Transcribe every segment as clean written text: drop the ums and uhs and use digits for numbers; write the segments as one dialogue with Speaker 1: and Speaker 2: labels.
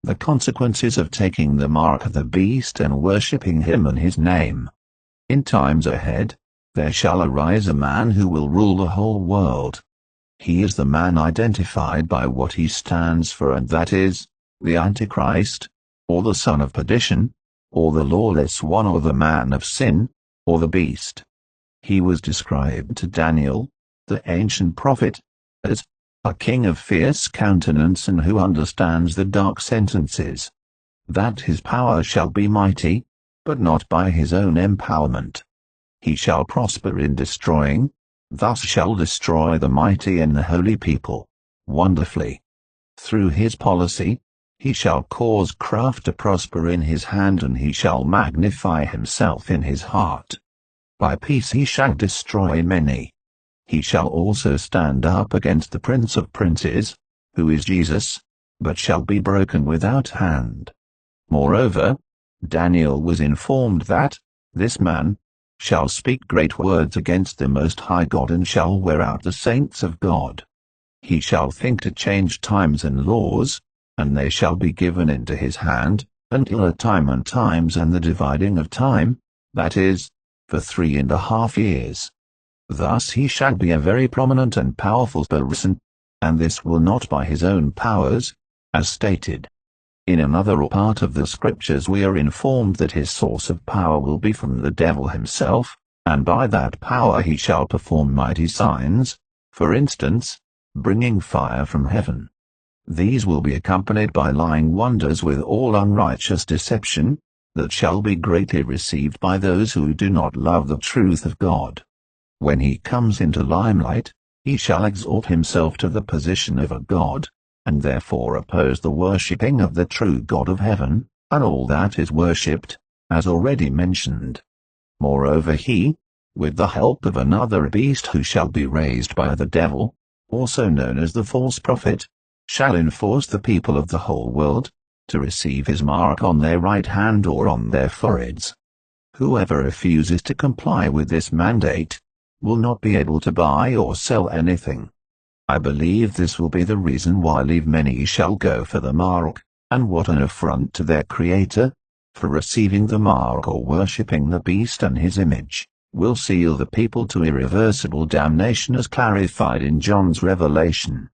Speaker 1: the consequences of taking the mark of the beast and worshipping him and his name. In times ahead, there shall arise a man who will rule the whole world. He is the man identified by what he stands for, and that is, the Antichrist, or the son of perdition, or the lawless one, or the man of sin, or the beast. He was described to Daniel, the ancient prophet, as a king of fierce countenance and who understands the dark sentences. That his power shall be mighty, but not by his own empowerment. He shall prosper in destroying, thus shall destroy the mighty and the holy people, wonderfully. Through his policy, he shall cause craft to prosper in his hand, and he shall magnify himself in his heart. By peace he shall destroy many. He shall also stand up against the Prince of Princes, who is Jesus, but shall be broken without hand. Moreover, Daniel was informed that this man shall speak great words against the Most High God, and shall wear out the saints of God. He shall think to change times and laws, and they shall be given into his hand, until a time and times and the dividing of time, that is, for 3.5 years. Thus he shall be a very prominent and powerful person, and this will not by his own powers, as stated. In another part of the Scriptures we are informed that his source of power will be from the devil himself, and by that power he shall perform mighty signs, for instance, bringing fire from heaven. These will be accompanied by lying wonders with all unrighteous deception, that shall be greatly received by those who do not love the truth of God. When he comes into limelight, he shall exalt himself to the position of a god, and therefore oppose the worshipping of the true God of heaven, and all that is worshipped, as already mentioned. Moreover he, with the help of another beast who shall be raised by the devil, also known as the false prophet, shall enforce the people of the whole world to receive his mark on their right hand or on their foreheads. Whoever refuses to comply with this mandate will not be able to buy or sell anything. I believe this will be the reason why many shall go for the mark, and what an affront to their Creator, for receiving the mark or worshipping the beast and his image, will seal the people to irreversible damnation, as clarified in John's revelation.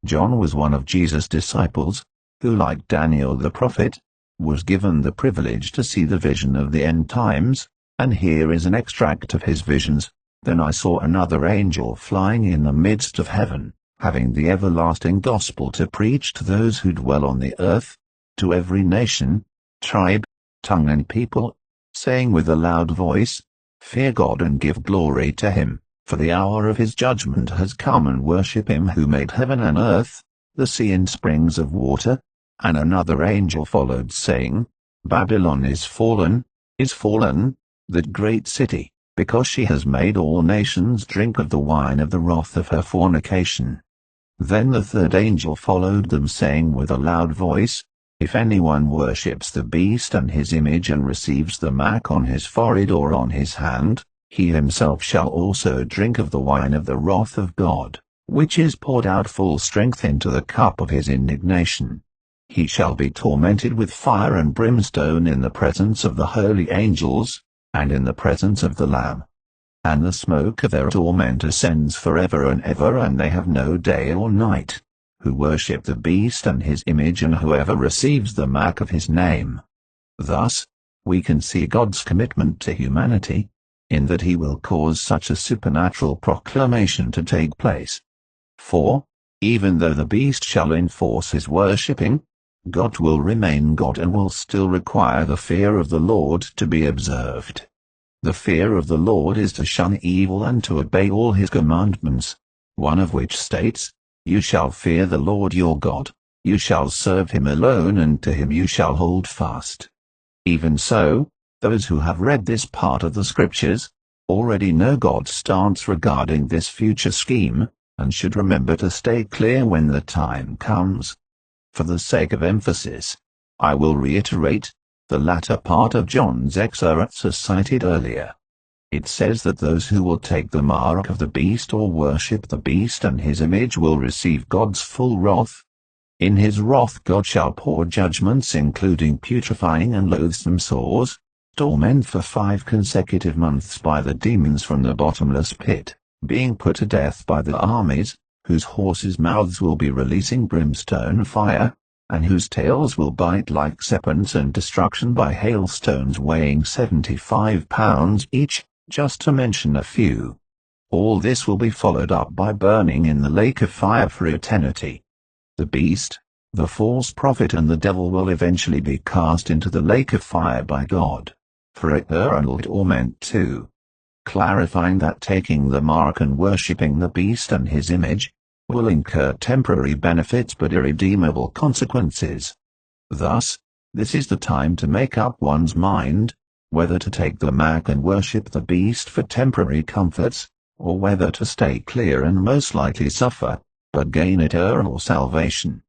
Speaker 1: John was one of Jesus' disciples, who, like Daniel the prophet, was given the privilege to see the vision of the end times, and here is an extract of his visions. Then I saw another angel flying in the midst of heaven, having the everlasting gospel to preach to those who dwell on the earth, to every nation, tribe, tongue and people, saying with a loud voice, Fear God and give glory to him, for the hour of his judgment has come, and worship him who made heaven and earth, the sea and springs of water. And another angel followed, saying, Babylon is fallen, that great city, because she has made all nations drink of the wine of the wrath of her fornication. Then the third angel followed them, saying with a loud voice, If anyone worships the beast and his image and receives the mark on his forehead or on his hand, he himself shall also drink of the wine of the wrath of God, which is poured out full strength into the cup of his indignation. He shall be tormented with fire and brimstone in the presence of the holy angels, and in the presence of the Lamb. And the smoke of their torment ascends forever and ever, and they have no day or night, who worship the beast and his image, and whoever receives the mark of his name. Thus, we can see God's commitment to humanity, in that he will cause such a supernatural proclamation to take place. For, even though the beast shall enforce his worshipping, God will remain God and will still require the fear of the Lord to be observed. The fear of the Lord is to shun evil and to obey all his commandments, one of which states, You shall fear the Lord your God, you shall serve him alone, and to him you shall hold fast. Even so, those who have read this part of the Scriptures already know God's stance regarding this future scheme, and should remember to stay clear when the time comes. For the sake of emphasis, I will reiterate the latter part of John's excerpts as cited earlier. It says that those who will take the mark of the beast or worship the beast and his image will receive God's full wrath. In his wrath God shall pour judgments including putrefying and loathsome sores, torment for 5 consecutive months by the demons from the bottomless pit, being put to death by the armies, whose horses' mouths will be releasing brimstone fire, and whose tails will bite like serpents, and destruction by hailstones weighing 75 pounds each, just to mention a few. All this will be followed up by burning in the lake of fire for eternity. The beast, the false prophet, and the devil will eventually be cast into the lake of fire by God, for eternal torment too. Clarifying that taking the mark and worshipping the beast and his image will incur temporary benefits but irredeemable consequences. Thus, this is the time to make up one's mind, whether to take the mark and worship the beast for temporary comforts, or whether to stay clear and most likely suffer, but gain eternal salvation.